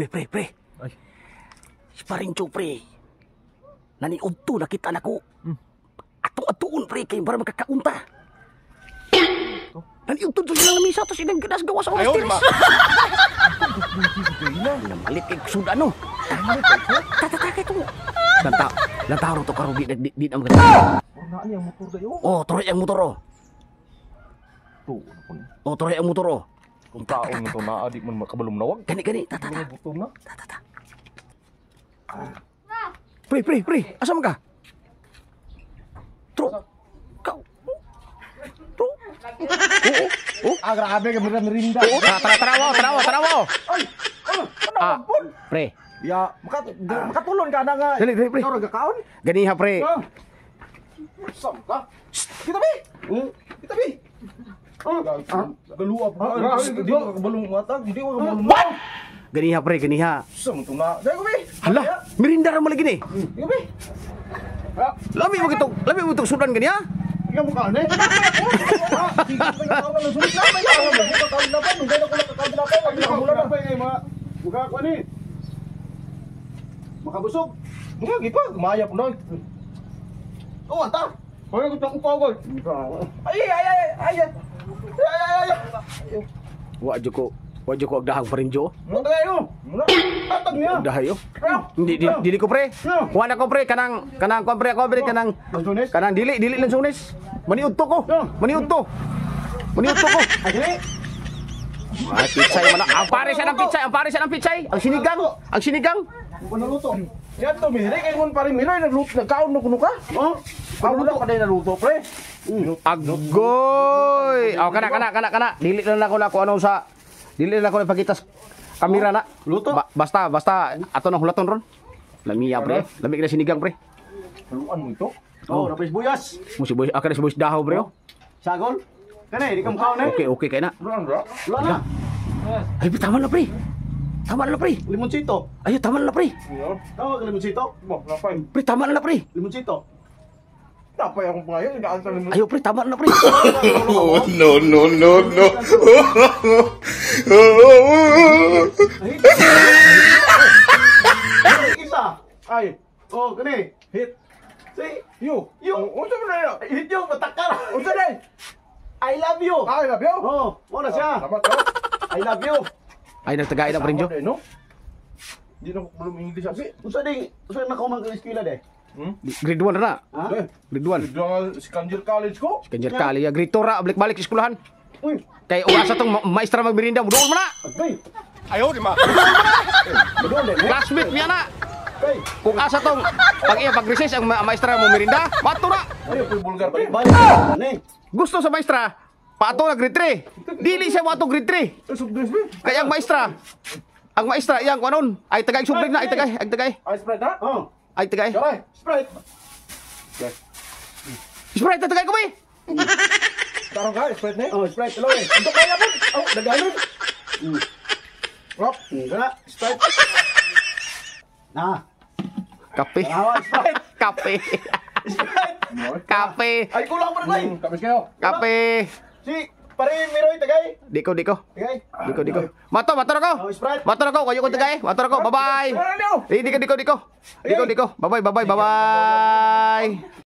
Pre. Ay. Si Parincho, pre. Naniod to, nakita na ko. Ato-atoon, pre, kayo para magkakaunta. Naniod to sila ng misa, tapos inang ginas gawa sa oras Ayaw, tiris. ma. Namalit kay suda, no? Tatatake to. Lantaro to karo, di na maganda. Warna niya motor dayo. Oh, tuloy ang motor, oh. Oh, tuloy ang motor, oh. Kung taon nito na adik man makabalom nawag. Gani, tatata. Motor na. Tatata. Pre, asa man ka? Tro. Kau. Tro. Oo. Ah, grabe ka merinda. Tarawo. Ah, pre. Ya, makatulon ka na nga. Dali, pre. Ikaw nagkakaon? Ganiha, pre. Sam ka? Kita bi. Kita bi. Galuap. Hindi ko kabalong matag. Hindi ko kabalong matag. Ganiha, pre, ganiha. Sam ito na. Dahil ko bi. Hala, merinda ra mo lagi ni. Ikaw bi. Lami mo itong sudan ganiha. Ikaw mo ka, ne? Hindi ko nagkakaon na sulit na. May kaon na. Hindi ko kaon na pa. Hindi ko nagkakaon na pa. Hindi ko mula na pa. Mukha ko ni. Makabusog. Mukha, gipa. Gumaya po na. Oo, anta. Kaya ko itong upaw ko. Ay. Wa jo ko agdahang Parinjo. Muna kayo. Muna. Tatag niya. Agdahayo. Dili ko, pre. Kuha na ko, pre, kanang Lansunis? kanang dili lansunis. Maniud to ko. Maniud to. Ay, dili. Ay, pitsay man. Ang pare siya ng pitsay. Ang sinigang. Kung naluto. Yan to, mire. Kaya kung paring mire, nagkaon na kuno ka. Oh. Naluto ka na naluto, pre. Agoy. Aw kana. Dili na ako ano sa dili na ako ipakita sa kamera na. Luto. Basta ato nang hulaton ron. Lamiya, pre. Lami ka na sinigang, pre. Haluan mo ito. Oh, napis buyas. Musi boy, akala si boy dahaw, pre. Sagol. Kani, di kam kaon eh. Okay kay na. Haluan, bro. Wala na. Ay, tama na, pre. Limoncito. Ayo, tama na, pre. Tawag ka limoncito. Bo, napay. Pre, tama na, pre. Limoncito. Napay akong pangayon. Ikaan sa limon. Ayo, pre, tama na, pre. No. Isa. Ay. Oh, kani. Hit. See? You. Unsa mo na yun? Hit yung patakar. Unsa na yun? I love you. Ah, love you. Oh, mo na siya. Salamat ka. I love you. Ay, nagtagay na, Parinjo. Salamat, no? Hindi na belum English kasi. Usa na ko man ka eskwela de. Grade 1 na. Ha? Grade 1. Jangan si Kanjir College ko. Kanjer kali ya, grade 2 ra, balik-balik sa eskwelahan. Uy, Kay uasa tong maestra magmerinda, muduol mo na. agay. Ayaw, di ma. Bedol de. Classmate niya na. Kay. Kung asa tong pag recess ang maestra mo merinda, pato na. Ayaw, pero bulgar pa rin. Balik. Ani. Gusto sa maestra, pato na grade 3. Dili siya wato grade 3. Subdres ba? Kaya ang maestra iyang kuanon, ay tagay subling na, ay tagay. Ice spread ha? Oh. Ay tagay. Saray. Sprite. Sprite na tagay ko ba? Tarong ka, spread na eh. Oh, Sprite tuloy. Ito kaya po. Oh, daganon. Rock. Nga, Sprite. Na. Kape. Awa, Sprite. Kape. Sprite. Kape. Ay, kulang pa rin. Tapos kayo. Kape. Si, pare Miroy, tagay. Diko. Tagay. Diko. Mato ako. Oh, Sprite. Mato ako, kayo ko tagay. Mato ako. Bye-bye. Ano? Diko. Bye-bye.